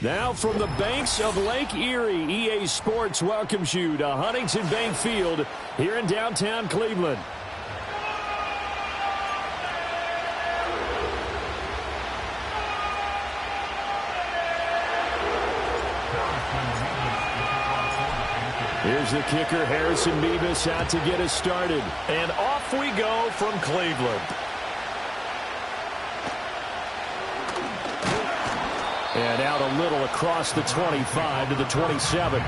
Now from the banks of Lake Erie, EA Sports welcomes you to Huntington Bank Field here in downtown Cleveland. Here's the kicker, Harrison Beavis, out to get us started. And off we go from Cleveland. And out a little across the 25 to the 27.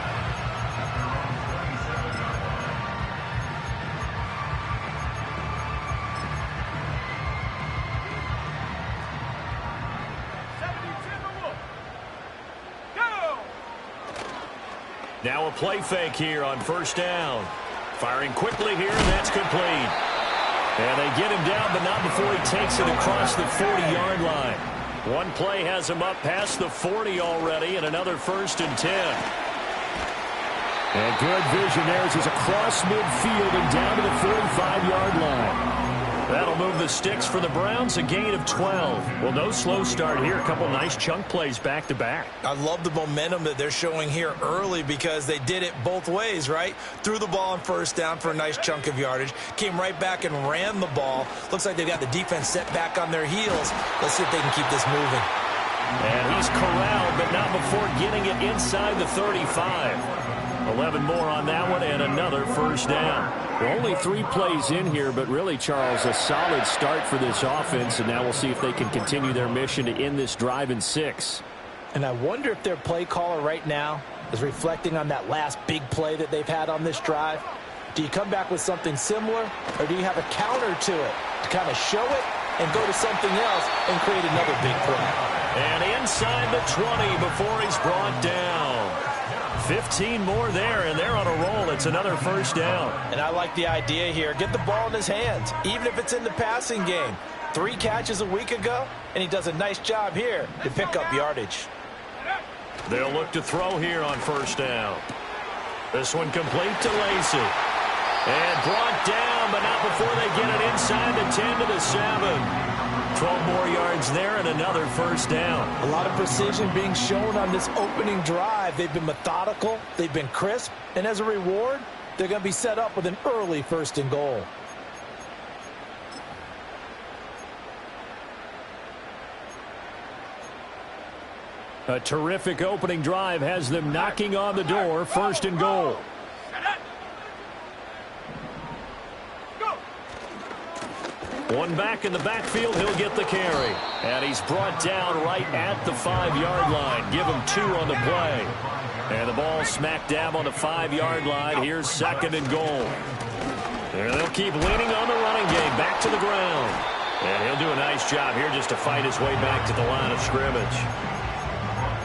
Now a play fake here on first down. Firing quickly here, and that's complete. And they get him down, but not before he takes it across the 40-yard line. One play has him up past the 40 already, and another 1st and 10. And good vision there as he's across midfield and down to the 45-yard line. That'll move the sticks for the Browns, a gain of 12. Well, no slow start here. A couple nice chunk plays back-to-back. I love the momentum that they're showing here early because they did it both ways, right? Threw the ball on first down for a nice chunk of yardage. Came right back and ran the ball. Looks like they've got the defense set back on their heels. Let's see if they can keep this moving. And he's corralled, but not before getting it inside the 35. 11 more on that one, and another first down. We're only 3 plays in here, but really, Charles, a solid start for this offense, and now we'll see if they can continue their mission to end this drive in 6. And I wonder if their play caller right now is reflecting on that last big play that they've had on this drive. Do you come back with something similar, or do you have a counter to it to kind of show it and go to something else and create another big play? And inside the 20 before he's brought down. 15 more there, and they're on a roll. It's another first down. And I like the idea here. Get the ball in his hands, even if it's in the passing game. 3 catches a week ago, and he does a nice job here to pick up yardage. They'll look to throw here on first down. This one complete to Lacey. And brought down, but not before they get it inside the 10 to the 7. 12 more yards there and another first down. A lot of precision being shown on this opening drive. They've been methodical, they've been crisp, and as a reward, they're going to be set up with an early 1st and goal. A terrific opening drive has them knocking on the door, 1st and goal. One back in the backfield, he'll get the carry. And he's brought down right at the 5-yard line. Give him 2 on the play. And the ball smack dab on the 5-yard line. Here's 2nd and goal. And they'll keep leaning on the running game. Back to the ground. And he'll do a nice job here just to fight his way back to the line of scrimmage.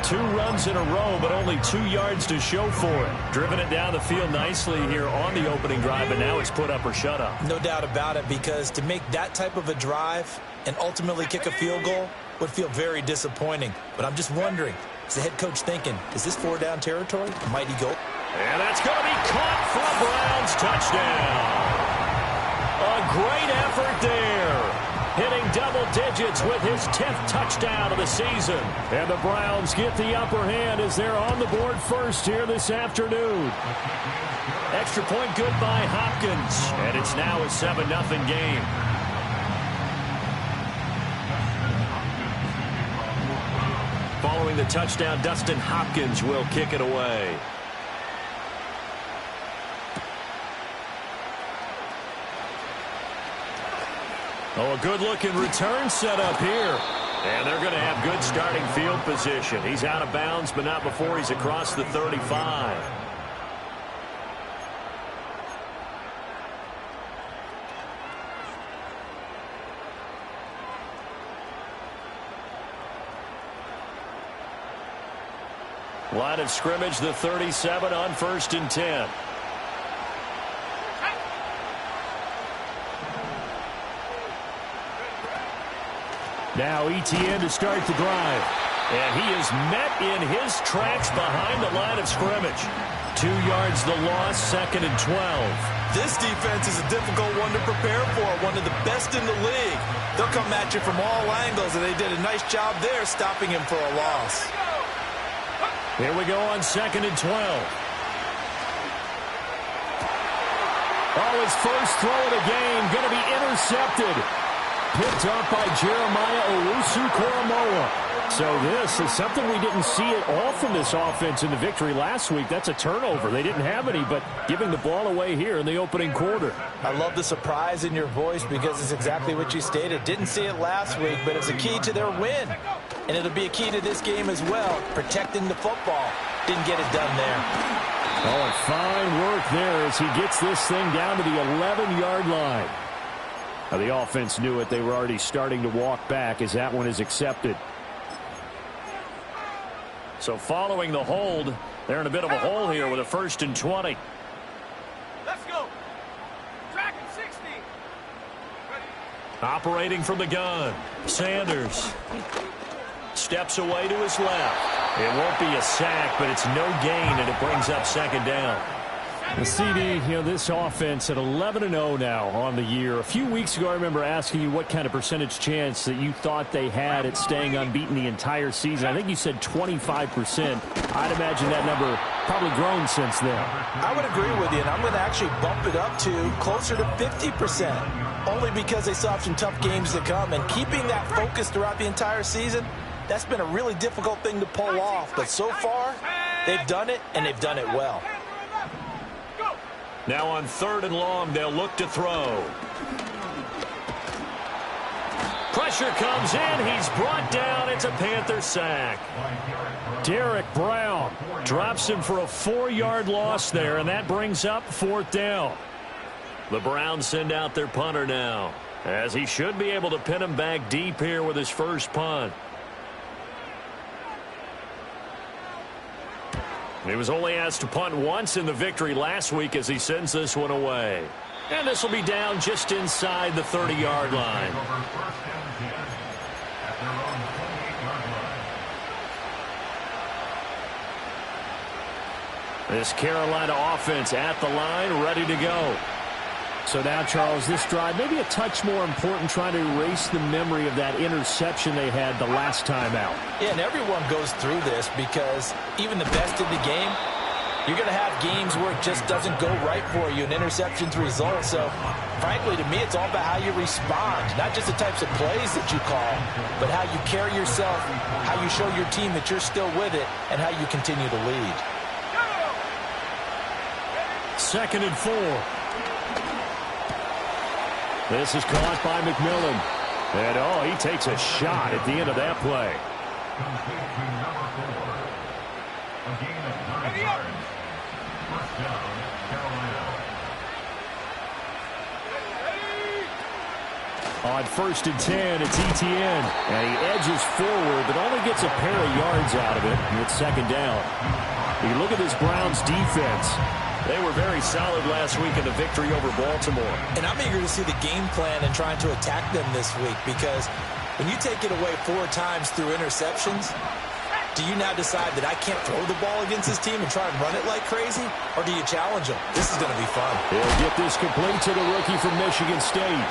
2 runs in a row, but only 2 yards to show for it. Driven it down the field nicely here on the opening drive, and now it's put up or shut up. No doubt about it, because to make that type of a drive and ultimately kick a field goal would feel very disappointing. But I'm just wondering, is the head coach thinking, is this 4-down territory? Might he go? And that's going to be caught for a Browns touchdown. A great effort there. Hitting double digits with his 10th touchdown of the season. And the Browns get the upper hand as they're on the board first here this afternoon. Extra point good by Hopkins. And it's now a 7-0 game. Following the touchdown, Dustin Hopkins will kick it away. Oh, a good-looking return set up here. And they're going to have good starting field position. He's out of bounds, but not before he's across the 35. Line of scrimmage, the 37 on 1st and 10. Now ETN to start the drive. And he is met in his tracks behind the line of scrimmage. 2 yards the loss, 2nd and 12. This defense is a difficult one to prepare for, one of the best in the league. They'll come at you from all angles, and they did a nice job there stopping him for a loss. Here we go on 2nd and 12. Oh, his first throw of the game going to be intercepted. Picked up by Jeremiah Owusu-Koramoah. So this is something we didn't see at all from this offense in the victory last week. That's a turnover. They didn't have any, but giving the ball away here in the opening quarter. I love the surprise in your voice because it's exactly what you stated. Didn't see it last week, but it's a key to their win. And it'll be a key to this game as well, protecting the football. Didn't get it done there. Oh, and fine work there as he gets this thing down to the 11-yard line. Now, the offense knew it. They were already starting to walk back as that one is accepted. So following the hold, they're in a bit of a hole here with a 1st and 20. Let's go. Track and 60. Operating from the gun, Sanders steps away to his left. It won't be a sack, but it's no gain, and it brings up 2nd down. The CD, this offense at 11-0 now on the year. A few weeks ago, I remember asking you what kind of percentage chance that you thought they had at staying unbeaten the entire season. I think you said 25%. I'd imagine that number probably grown since then. I would agree with you, and I'm going to actually bump it up to closer to 50%, only because they still have some tough games to come. And keeping that focus throughout the entire season, that's been a really difficult thing to pull off. But so far, they've done it, and they've done it well. Now on 3rd and long, they'll look to throw. Pressure comes in. He's brought down. It's a Panther sack. Derek Brown drops him for a 4-yard loss there, and that brings up 4th down. The Browns send out their punter now, as he should be able to pin him back deep here with his first punt. He was only asked to punt once in the victory last week as he sends this one away. And this will be down just inside the 30-yard line. This Carolina offense at the line, ready to go. So now, Charles, this drive maybe a touch more important, trying to erase the memory of that interception they had the last time out. Yeah, and everyone goes through this because even the best in the game, you're going to have games where it just doesn't go right for you, and interceptions result. So, frankly, to me, it's all about how you respond, not just the types of plays that you call, but how you carry yourself, how you show your team that you're still with it, and how you continue to lead. 2nd and 4. This is caught by McMillan. And, he takes a shot at the end of that play. On 1st and 10, it's ETN. And he edges forward, but only gets a pair of yards out of it. And it's 2nd down. You look at this Browns defense. They were very solid last week in the victory over Baltimore. And I'm eager to see the game plan and trying to attack them this week, because when you take it away 4 times through interceptions, do you now decide that I can't throw the ball against this team and try and run it like crazy? Or do you challenge them? This is going to be fun. They'll get this complete to the rookie from Michigan State.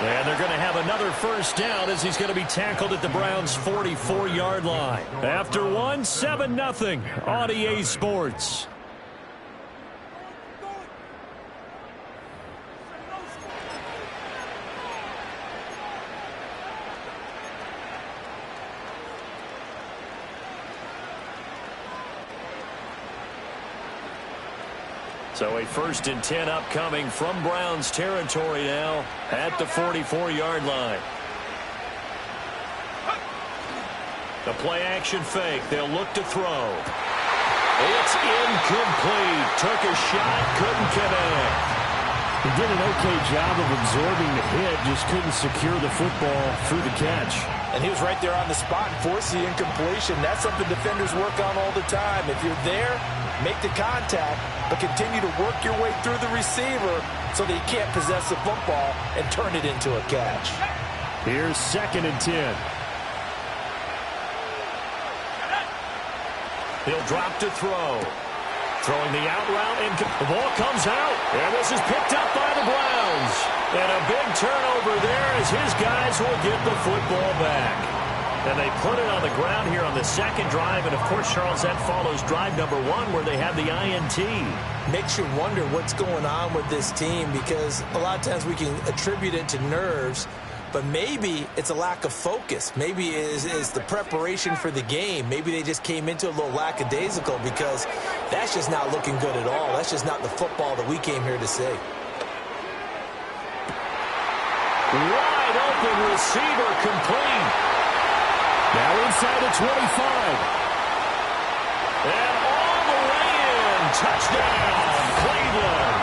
And they're going to have another 1st down as he's going to be tackled at the Browns' 44-yard line. After 7-0 on EA Sports. So a 1st and 10 upcoming from Browns territory now at the 44-yard line. The play-action fake. They'll look to throw. It's incomplete. Took a shot, couldn't connect. He did an okay job of absorbing the hit, just couldn't secure the football through the catch. And he was right there on the spot and forced the incompletion. That's something defenders work on all the time. If you're there, make the contact, but continue to work your way through the receiver so that you can't possess the football and turn it into a catch. Here's 2nd and 10. He'll drop to throw. Throwing the out route, and the ball comes out. And this is picked up by the Browns. And a big turnover there as his guys will get the football back. And they put it on the ground here on the 2nd drive. And, of course, Charles, that follows drive number 1 where they had the INT. Makes you wonder what's going on with this team because a lot of times we can attribute it to nerves, but maybe it's a lack of focus. Maybe it is the preparation for the game. Maybe they just came into a little lackadaisical because that's just not looking good at all. That's just not the football that we came here to see. Wide open receiver complete. Now inside the 25. And all the way in. Touchdown, Cleveland.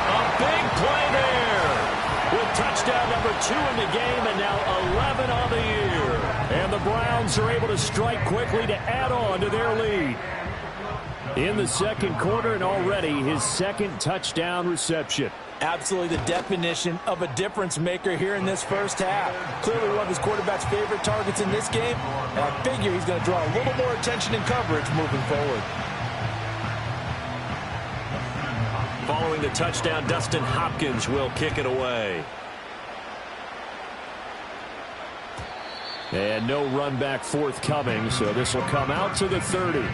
A big play there. With touchdown number 2 in the game and now 11 on the year. And the Browns are able to strike quickly to add on to their lead. In the 2nd quarter and already his 2nd touchdown reception. Absolutely the definition of a difference maker here in this first half. Clearly one of his quarterback's favorite targets in this game. And I figure he's going to draw a little more attention and coverage moving forward. Following the touchdown, Dustin Hopkins will kick it away. And no run back forthcoming, so this will come out to the 30.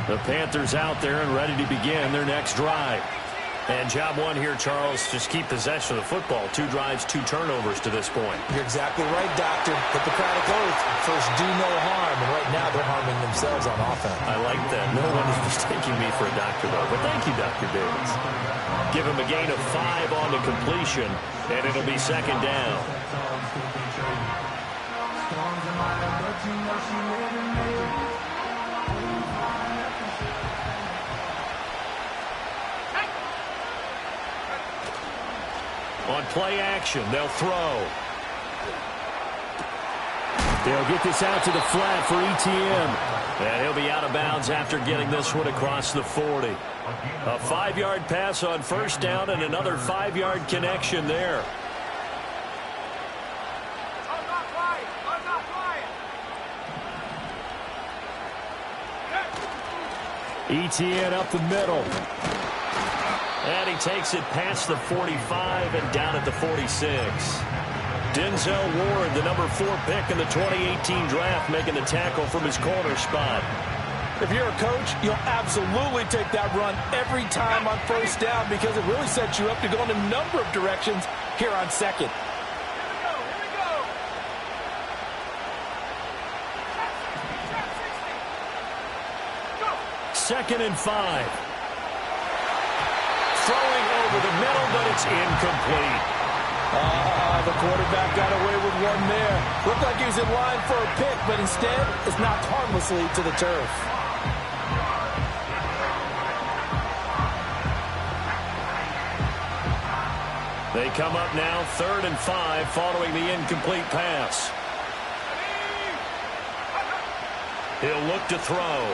The Panthers out there and ready to begin their next drive. And job 1 here, Charles, just keep possession of the football. 2 drives, 2 turnovers to this point. You're exactly right, Doctor. Hippocratic oath. First, do no harm. And right now, they're harming themselves on offense. I like that. No one is mistaking me for a doctor, though. But thank you, Dr. Davis. Give him a gain of 5 on the completion, and it'll be 2nd down. On play action, they'll throw. They'll get this out to the flat for ETN. And he'll be out of bounds after getting this one across the 40. A 5-yard pass on 1st down and another 5-yard connection there. I'm not quiet. I'm not quiet. ETN up the middle. And he takes it past the 45 and down at the 46. Denzel Ward, the number 4 pick in the 2018 draft, making the tackle from his corner spot. If you're a coach, you'll absolutely take that run every time on 1st down because it really sets you up to go in a number of directions here on 2nd. Here we go. 2nd and 5. Throwing over the middle, but it's incomplete. The quarterback got away with one there. Looked like he was in line for a pick, but instead, it's knocked harmlessly to the turf. They come up now 3rd and 5 following the incomplete pass. He'll look to throw.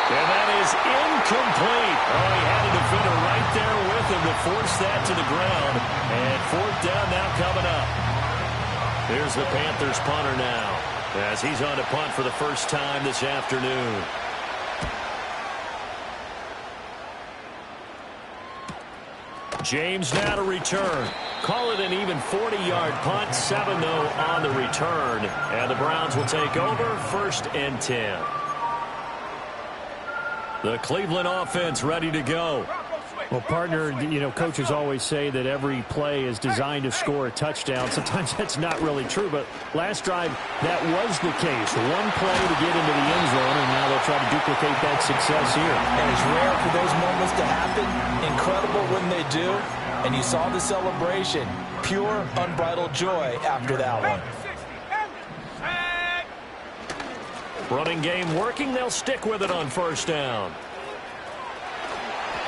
And that is incomplete. Oh, he had a defender right there with him to force that to the ground. And 4th down now coming up. Here's the Panthers punter now as he's on to punt for the first time this afternoon. James now to return. Call it an even 40-yard punt. 7-0 on the return. And the Browns will take over 1st and 10. The Cleveland offense ready to go. Bronco switch. Well, partner, you know, coaches always say that every play is designed to score a touchdown. Sometimes that's not really true, but last drive, that was the case. One play to get into the end zone, and now they'll try to duplicate that success here. And it's rare for those moments to happen. Incredible when they do. And you saw the celebration. Pure, unbridled joy after that one. Running game working. They'll stick with it on first down.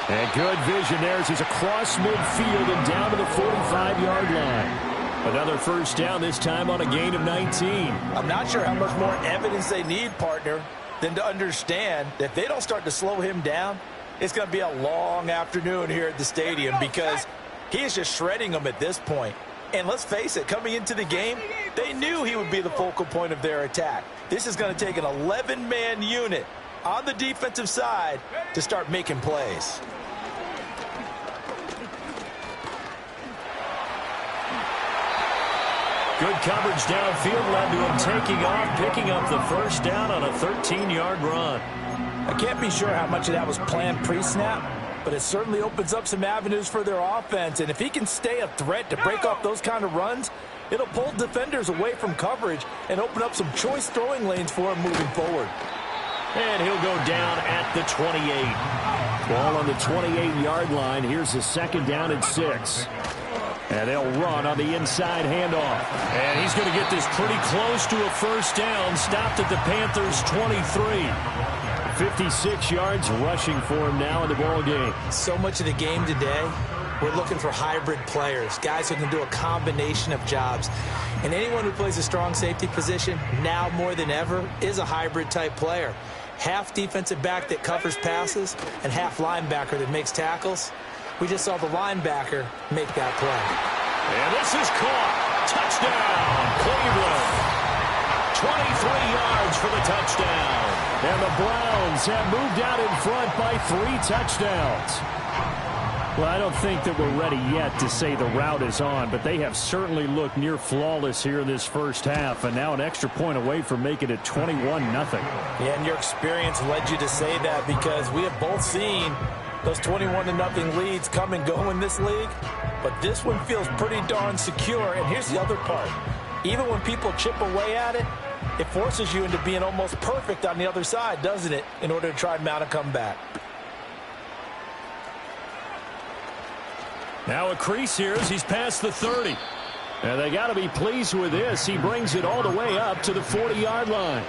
And good vision there as he's across midfield and down to the 45-yard line. Another first down, this time on a gain of 19. I'm not sure how much more evidence they need, partner, than to understand that if they don't start to slow him down, it's going to be a long afternoon here at the stadium because he is just shredding them at this point. And let's face it, coming into the game, they knew he would be the focal point of their attack. This is going to take an 11-man unit on the defensive side to start making plays. Good coverage downfield led to him taking off, picking up the first down on a 13-yard run. I can't be sure how much of that was planned pre-snap, but it certainly opens up some avenues for their offense. And if he can stay a threat to break off those kind of runs, it'll pull defenders away from coverage and open up some choice throwing lanes for him moving forward. And he'll go down at the 28. Ball on the 28-yard line. Here's the second down and 6. And they'll run on the inside handoff. And he's going to get this pretty close to a first down. Stopped at the Panthers' 23. 56 yards rushing for him now in the ball game. So much of the game today, we're looking for hybrid players, guys who can do a combination of jobs. And anyone who plays a strong safety position, now more than ever, is a hybrid type player. Half defensive back that covers passes and half linebacker that makes tackles. We just saw the linebacker make that play. And this is caught. Touchdown, Cleveland. 23 yards for the touchdown. And the Browns have moved out in front by 3 touchdowns. Well, I don't think that we're ready yet to say the route is on, but they have certainly looked near flawless here in this first half, and now an extra point away from making it 21-0. Yeah, and your experience led you to say that because we have both seen those 21-0 leads come and go in this league, but this one feels pretty darn secure. And here's the other part. Even when people chip away at it, it forces you into being almost perfect on the other side, doesn't it, in order to try and mount a comeback. Now a crease here as he's past the 30. And they got to be pleased with this. He brings it all the way up to the 40-yard line.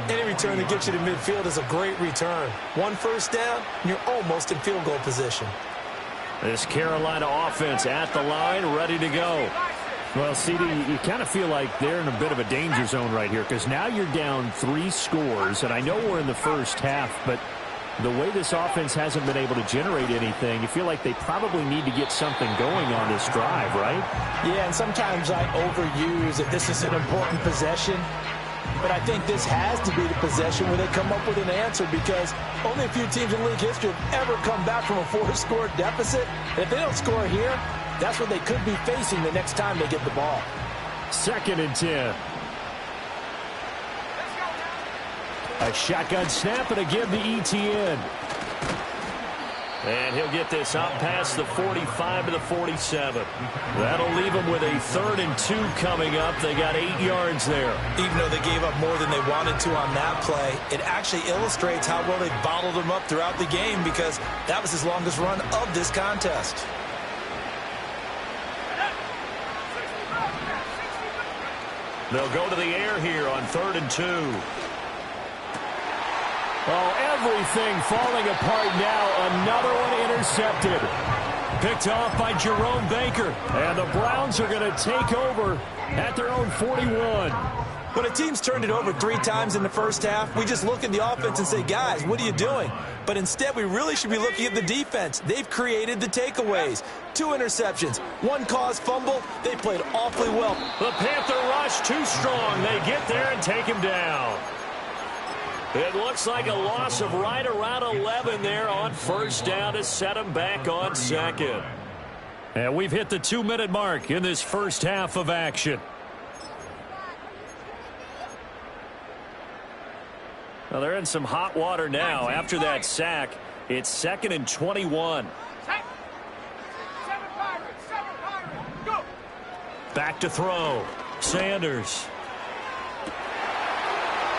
Any return that gets you to midfield is a great return. One first down, and you're almost in field goal position. This Carolina offense at the line, ready to go. Well, CD, you kind of feel like they're in a bit of a danger zone right here because now you're down 3 scores, and I know we're in the first half, but the way this offense hasn't been able to generate anything, you feel like they probably need to get something going on this drive, right? Yeah, and sometimes I overuse that this is an important possession, but I think this has to be the possession where they come up with an answer because only a few teams in league history have ever come back from a 4-score deficit. And if they don't score here, that's what they could be facing the next time they get the ball. 2nd and 10. A shotgun snap and a give to ETN. And he'll get this out past the 45 to the 47. That'll leave him with a 3rd and 2 coming up. They got 8 yards there. Even though they gave up more than they wanted to on that play, it actually illustrates how well they bottled them up throughout the game because that was his longest run of this contest. They'll go to the air here on 3rd and 2. Oh, everything falling apart now. Another one intercepted. Picked off by Jerome Baker. And the Browns are going to take over at their own 41. When a team's turned it over 3 times in the first half, we just look at the offense and say, guys, what are you doing? But instead, we really should be looking at the defense. They've created the takeaways. 2 interceptions, 1 caused fumble. They played awfully well. The Panther rush too strong. They get there and take him down. It looks like a loss of right around 11 there on first down to set him back on 2nd. And we've hit the 2-minute mark in this first half of action. Well, they're in some hot water now. After that sack, it's 2nd and 21. Back to throw. Sanders.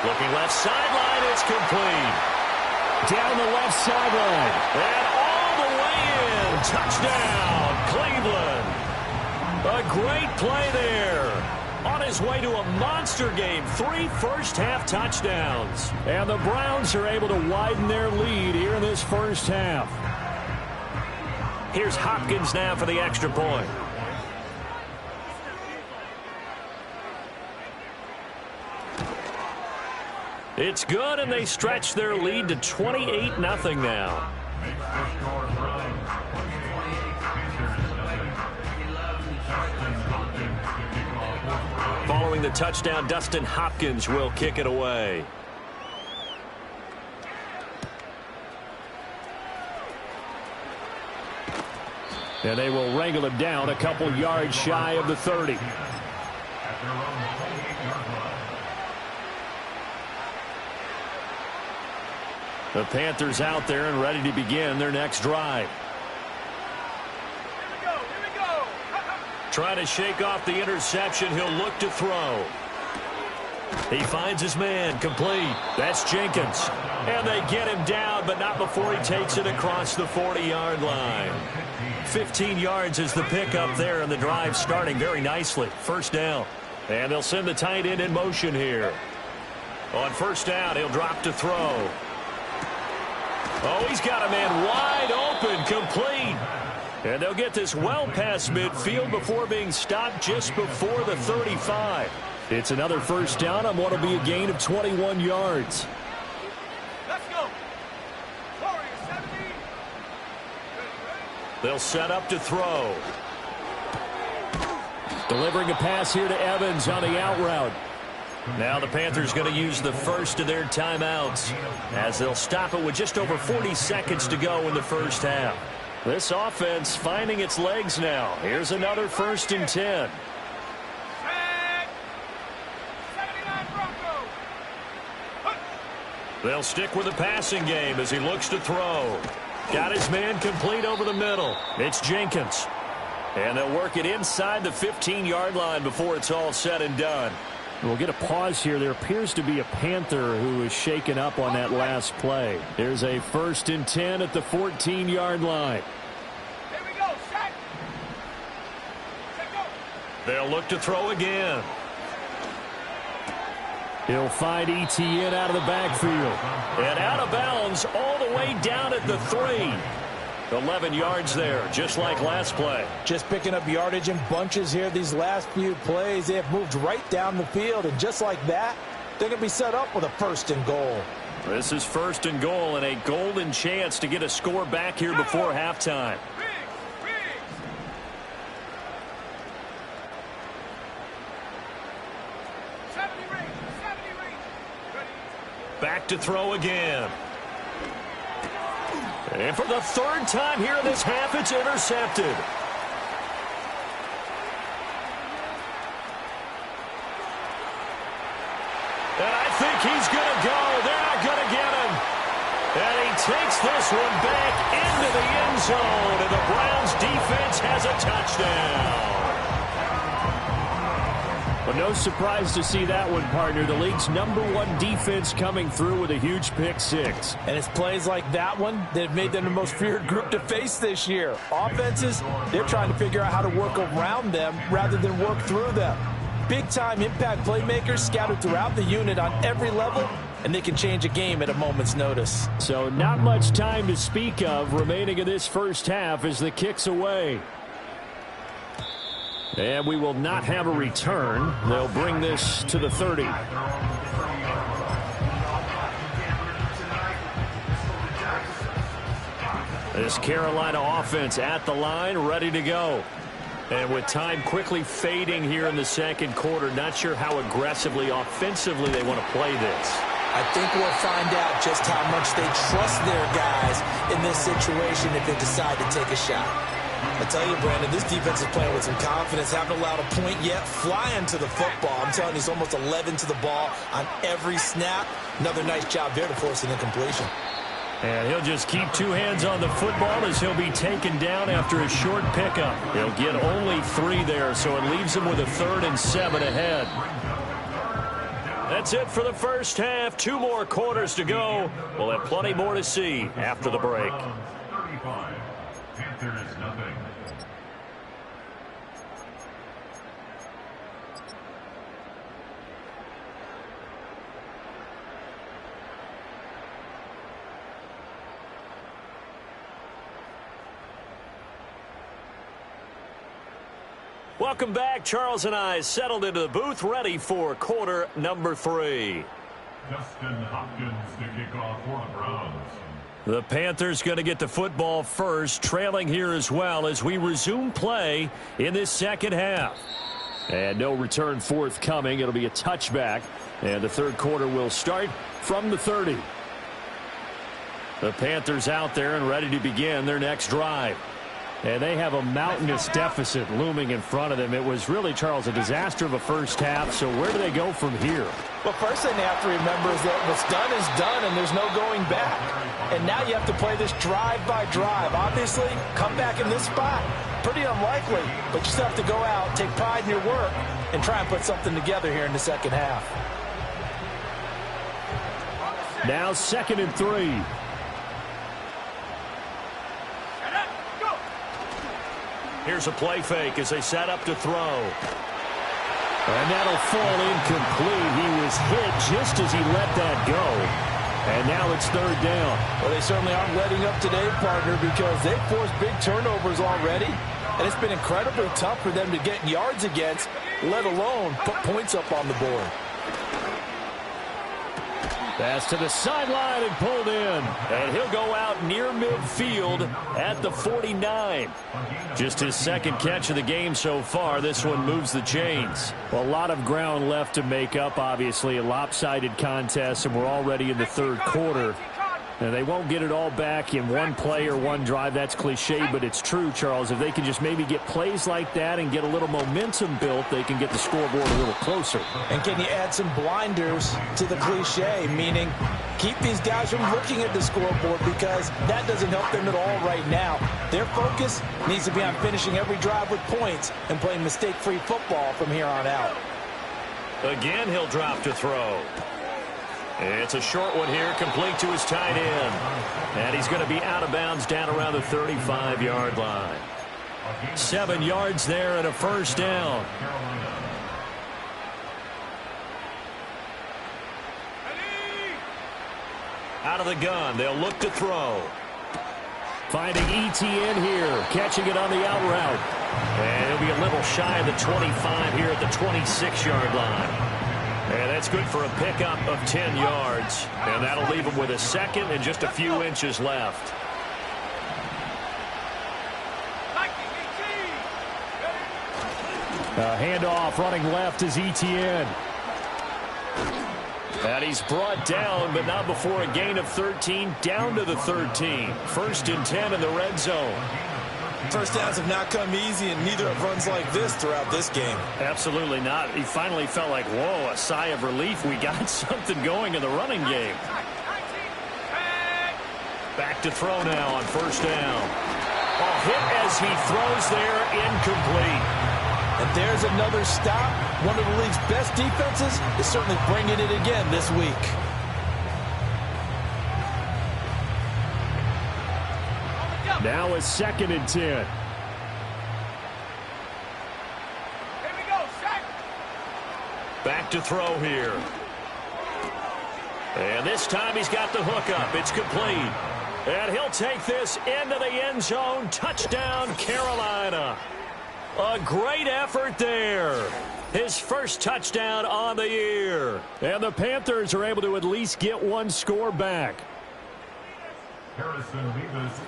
Looking left sideline. It's complete. Down the left sideline. And all the way in. Touchdown, Cleveland. A great play there. On his way to a monster game. 3 first-half touchdowns. And the Browns are able to widen their lead here in this first half. Here's Hopkins now for the extra point. It's good, and they stretch their lead to 28-0 now. Following the touchdown, Dustin Hopkins will kick it away. And they will wrangle him down a couple yards shy of the 30. The Panthers out there and ready to begin their next drive. Here we go. Trying to shake off the interception. He'll look to throw. He finds his man. Complete. That's Jenkins. And they get him down, but not before he takes it across the 40-yard line. 15 yards is the pickup there, and the drive starting very nicely. First down. And they'll send the tight end in motion here. On first down, he'll drop to throw. Oh, he's got a man wide open, complete. And they'll get this well past midfield before being stopped just before the 35. It's another first down on what will be a gain of 21 yards. Let's go. Warriors 70. They'll set up to throw. Delivering a pass here to Evans on the out route. Now the Panthers going to use the first of their timeouts as they'll stop it with just over 40 seconds to go in the first half. This offense finding its legs now. Here's another 1st and 10. Set. 79 Broncos. They'll stick with the passing game as he looks to throw. Got his man complete over the middle. It's Jenkins. And they'll work it inside the 15-yard line before it's all said and done. We'll get a pause here. There appears to be a Panther who is shaken up on that last play. There's a 1st and 10 at the 14-yard line. Here we go. Set. Set, go. They'll look to throw again. He'll find ETN out of the backfield. And out of bounds all the way down at the 3. 11 yards there, just like last play. Just picking up yardage in bunches here these last few plays. They have moved right down the field, and just like that, they're going to be set up with a 1st and goal. This is 1st and goal and a golden chance to get a score back here before halftime. Back to throw again. And for the 3rd time here in this half, it's intercepted. And I think he's going to go. They're not going to get him. And he takes this one back into the end zone. And the Browns defense has a touchdown. But no surprise to see that one, partner. The league's #1 defense coming through with a huge pick 6. And it's plays like that one that have made them the most feared group to face this year. Offenses, they're trying to figure out how to work around them rather than work through them. Big-time impact playmakers scattered throughout the unit on every level, and they can change a game at a moment's notice. So not much time to speak of remaining in this first half as the kick's away. And we will not have a return. They'll bring this to the 30. This Carolina offense at the line, ready to go. And with time quickly fading here in the second quarter, not sure how aggressively, offensively they want to play this. I think we'll find out just how much they trust their guys in this situation if they decide to take a shot. I tell you, Brandon, this defense is playing with some confidence. Haven't allowed a point yet. Flying to the football. I'm telling you, it's almost 11 to the ball on every snap. Another nice job there to force an incompletion. And he'll just keep two hands on the football as he'll be taken down after a short pickup. He'll get only 3 there, so it leaves him with a 3rd and 7 ahead. That's it for the first half. 2 more quarters to go. We'll have plenty more to see after the break. 35. Panthers nothing. Welcome back. Charles and I settled into the booth, ready for quarter number 3. Justin Hopkins to kick off for the Browns. The Panthers going to get the football first, trailing here as well as we resume play in this second half. And no return forthcoming. It'll be a touchback. And the third quarter will start from the 30. The Panthers out there and ready to begin their next drive. And they have a mountainous deficit looming in front of them. It was really, Charles, a disaster of a first half. So where do they go from here? Well, first thing they have to remember is that what's done is done, and there's no going back. And now you have to play this drive by drive. Obviously, come back in this spot. Pretty unlikely, but you still have to go out, take pride in your work, and try and put something together here in the second half. Now 2nd and 3. Here's a play fake as they set up to throw. And that'll fall incomplete. He was hit just as he let that go. And now it's 3rd down. Well, they certainly aren't letting up today, partner, because they've forced big turnovers already. And it's been incredibly tough for them to get yards against, let alone put points up on the board. Pass to the sideline and pulled in. And he'll go out near midfield at the 49. Just his 2nd catch of the game so far. This one moves the chains. Well, a lot of ground left to make up, obviously. A lopsided contest, and we're already in the 3rd quarter. And they won't get it all back in one play or one drive. That's cliche, but it's true, Charles. If they can just maybe get plays like that and get a little momentum built, they can get the scoreboard a little closer. And can you add some blinders to the cliche, meaning keep these guys from looking at the scoreboard, because that doesn't help them at all right now. Their focus needs to be on finishing every drive with points and playing mistake-free football from here on out. Again, he'll drop to throw. It's a short one here, complete to his tight end. And he's going to be out of bounds down around the 35-yard line. 7 yards there and a 1st down. Out of the gun, they'll look to throw. Finding ETN here, catching it on the out route. And he'll be a little shy of the 25 here at the 26-yard line. And that's good for a pickup of 10 yards. And that'll leave him with a 2nd and just a few inches left. Handoff running left is ETN. And he's brought down, but not before a gain of 13, down to the 13. 1st and 10 in the red zone. First downs have not come easy, and neither have runs like this throughout this game. Absolutely not. He finally felt like, whoa, a sigh of relief. We got something going in the running game. Back to throw now on 1st down. Oh, hit as he throws there, incomplete. And there's another stop. One of the league's best defenses is certainly bringing it again this week. Now a 2nd and 10. Here we go, Shaq. Back to throw here. And this time he's got the hook up. It's complete. And he'll take this into the end zone. Touchdown, Carolina. A great effort there. His 1st touchdown on the year. And the Panthers are able to at least get one score back.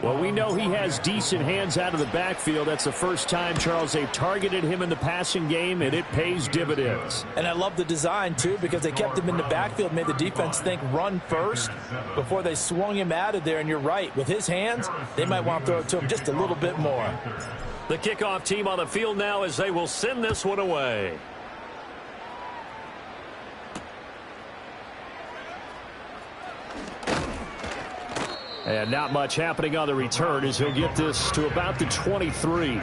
Well, we know he has decent hands out of the backfield. That's the first time, Charles, they've targeted him in the passing game, and it pays dividends. And I love the design, too, because they kept him in the backfield, made the defense think run first before they swung him out of there. And you're right, with his hands, they might want to throw it to him just a little bit more. The kickoff team on the field now as they will send this one away. And not much happening on the return as he'll get this to about the 23.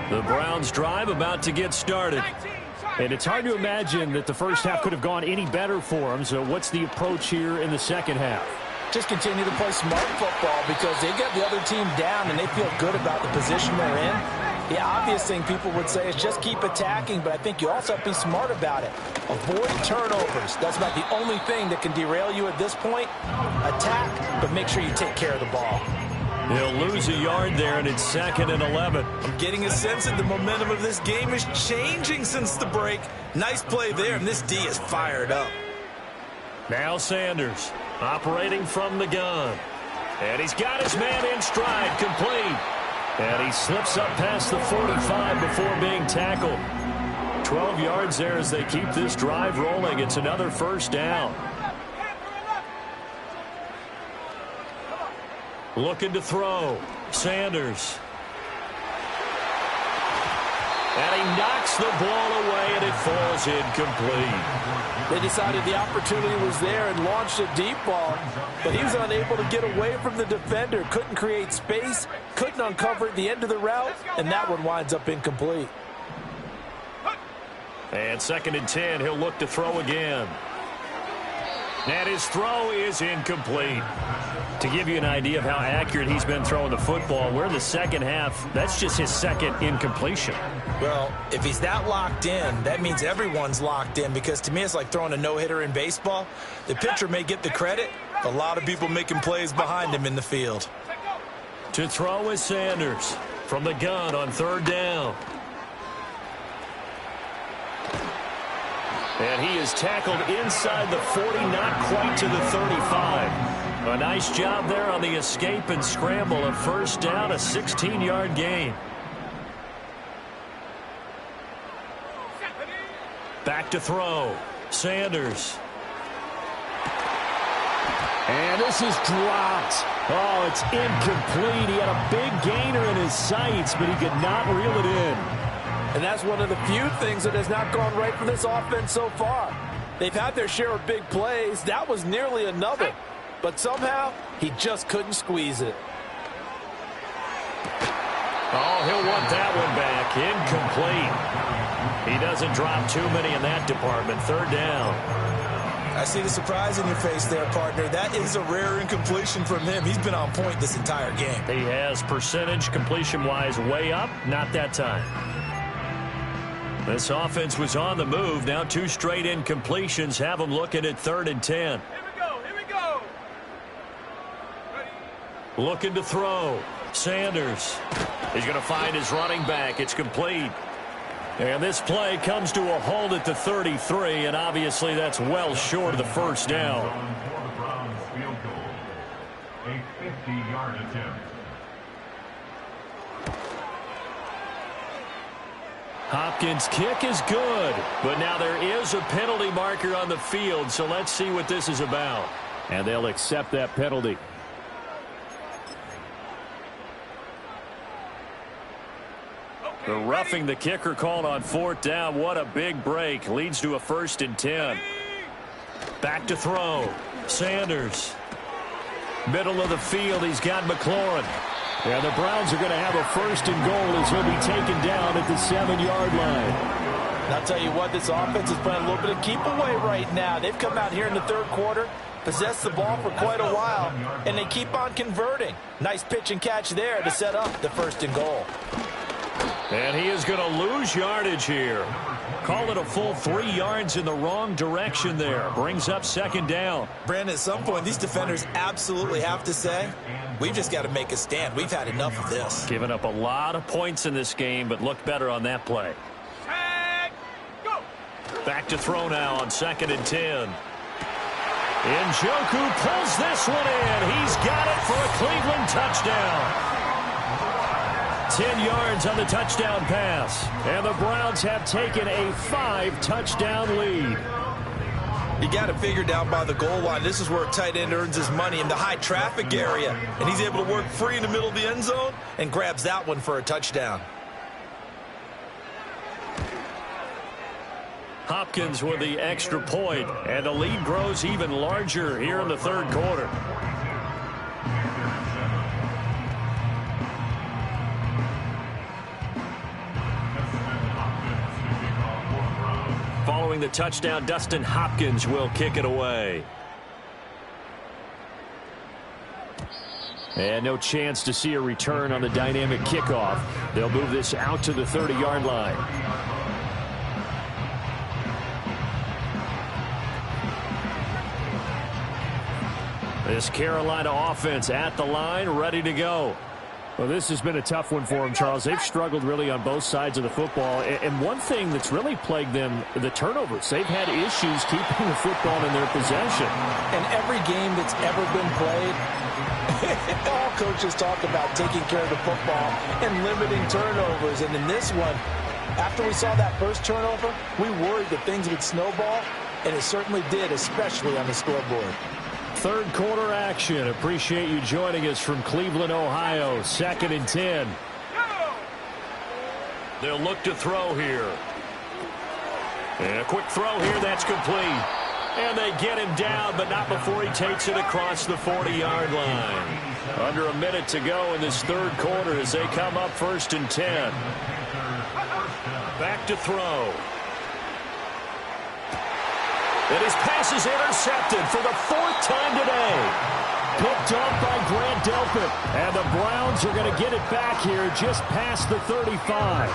The Browns drive about to get started. And it's hard to imagine that the first half could have gone any better for them. So what's the approach here in the second half? Just continue to play smart football because they get the other team down and they feel good about the position they're in. The obvious thing people would say is just keep attacking, but I think you also have to be smart about it. Avoid turnovers. That's about the only thing that can derail you at this point. Attack, but make sure you take care of the ball. He'll lose a yard there, and it's 2nd and 11. I'm getting a sense that the momentum of this game is changing since the break. Nice play there, and this D is fired up. Now Sanders operating from the gun. And he's got his man in stride, complete. And he slips up past the 45 before being tackled. 12 yards there as they keep this drive rolling. It's another first down. Looking to throw. Sanders. And he knocks the ball away, and it falls incomplete. They decided the opportunity was there and launched a deep ball, but he was unable to get away from the defender. Couldn't create space, couldn't uncover at the end of the route, and that one winds up incomplete. And 2nd and 10, he'll look to throw again. And his throw is incomplete. To give you an idea of how accurate he's been throwing the football, we're in the second half. That's just his second incompletion. Well, if he's that locked in, that means everyone's locked in, because to me it's like throwing a no-hitter in baseball. The pitcher may get the credit, a lot of people making plays behind him in the field. To throw is Sanders from the gun on 3rd down. And he is tackled inside the 40, not quite to the 35. A nice job there on the escape and scramble. A first down, a 16-yard gain. Back to throw. Sanders. And this is dropped. Oh, it's incomplete. He had a big gainer in his sights, but he could not reel it in. And that's one of the few things that has not gone right for this offense so far. They've had their share of big plays. That was nearly another. But somehow, he just couldn't squeeze it. Oh, he'll want that one back. Incomplete. He doesn't drop too many in that department. 3rd down. I see the surprise in your face there, partner. That is a rare incompletion from him. He's been on point this entire game. He has percentage completion-wise way up. Not that time. This offense was on the move. Now 2 straight incompletions have them looking at 3rd and 10. Looking to throw. Sanders. He's going to find his running back. It's complete. And this play comes to a hold at the 33, and obviously that's well short of the first down. For the Browns field goal, a 50-yard attempt. Hopkins' kick is good, but now there is a penalty marker on the field, so let's see what this is about. And they'll accept that penalty. The roughing the kicker called on 4th down. What a big break. Leads to a 1st and 10. Back to throw. Sanders. Middle of the field. He's got McLaurin. And the Browns are going to have a 1st and goal as he'll be taken down at the 7-yard line. And I'll tell you what, this offense is playing a little bit of keep away right now. They've come out here in the 3rd quarter, possessed the ball for quite a while, and they keep on converting. Nice pitch and catch there to set up the 1st and goal. And he is going to lose yardage here. Call it a full 3 yards in the wrong direction there. Brings up 2nd down. Brandon, at some point, these defenders absolutely have to say, we've just got to make a stand. We've had enough of this. Given up a lot of points in this game, but looked better on that play. Back to throw now on 2nd and 10. Njoku pulls this one in. He's got it for a Cleveland touchdown. 10 yards on the touchdown pass. And the Browns have taken a 5-touchdown lead. You got to figure down by the goal line. This is where a tight end earns his money in the high traffic area. And he's able to work free in the middle of the end zone and grabs that one for a touchdown. Hopkins with the extra point, and the lead grows even larger here in the third quarter. Following the touchdown, Dustin Hopkins will kick it away. And no chance to see a return on the dynamic kickoff. They'll move this out to the 30-yard line. This Carolina offense at the line, ready to go. Well, this has been a tough one for them, Charles. They've struggled really on both sides of the football. And one thing that's really plagued them, the turnovers. They've had issues keeping the football in their possession. And every game that's ever been played, all coaches talk about taking care of the football and limiting turnovers. And in this one, after we saw that first turnover, we worried that things would snowball, and it certainly did, especially on the scoreboard. Third quarter action. Appreciate you joining us from Cleveland, Ohio. 2nd and 10. They'll look to throw here. And a quick throw here. That's complete. And they get him down, but not before he takes it across the 40-yard line. Under a minute to go in this third quarter as they come up 1st and 10. Back to throw. And his pass is intercepted for the 4th time today. Picked off by Grant Delpit. And the Browns are going to get it back here just past the 35.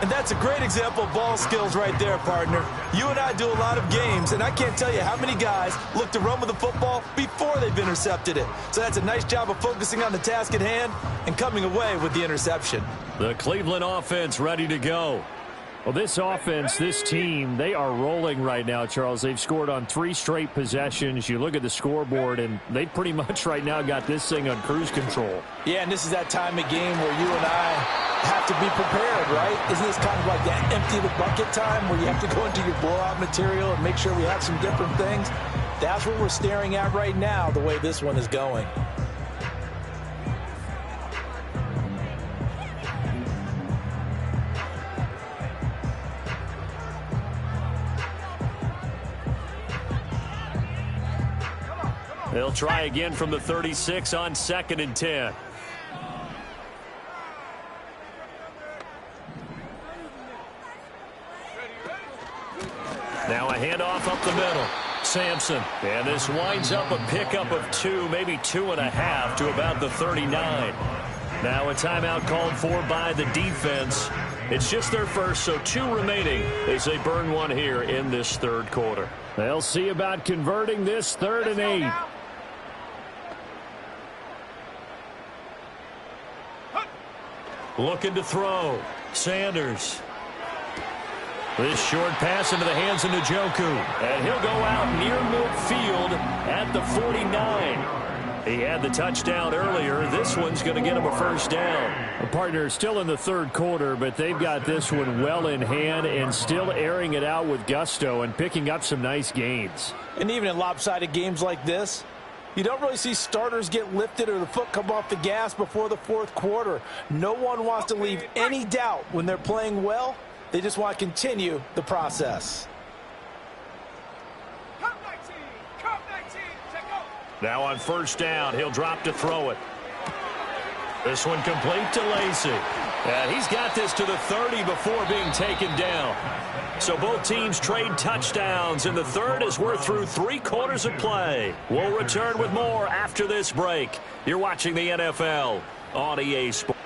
And that's a great example of ball skills right there, partner. You and I do a lot of games, and I can't tell you how many guys look to run with the football before they've intercepted it. So that's a nice job of focusing on the task at hand and coming away with the interception. The Cleveland offense ready to go. Well, this offense, this team, they are rolling right now, Charles. They've scored on 3 straight possessions. You look at the scoreboard, and they pretty much right now got this thing on cruise control. Yeah, and this is that time of game where you and I have to be prepared, right? Isn't this kind of like that empty the bucket time where you have to go into your blowout material and make sure we have some different things? That's what we're staring at right now, the way this one is going. They'll try again from the 36 on 2nd and 10. Now a handoff up the middle. Sampson. And this winds up a pickup of 2, maybe 2.5 to about the 39. Now a timeout called for by the defense. It's just their first, so 2 remaining as they burn one here in this third quarter. They'll see about converting this 3rd and 8. Looking to throw. Sanders. This short pass into the hands of Njoku. And he'll go out near midfield at the 49. He had the touchdown earlier. This one's going to get him a first down. A partner still in the third quarter, but they've got this one well in hand and still airing it out with gusto and picking up some nice gains. And even in lopsided games like this, you don't really see starters get lifted or the foot come off the gas before the fourth quarter. No one wants to leave any doubt when they're playing well. They just want to continue the process. Now on first down, he'll drop to throw it. This one complete to Lacy. And he's got this to the 30 before being taken down. So both teams trade touchdowns in the third as we're through 3 quarters of play. We'll return with more after this break. You're watching the NFL on EA Sports.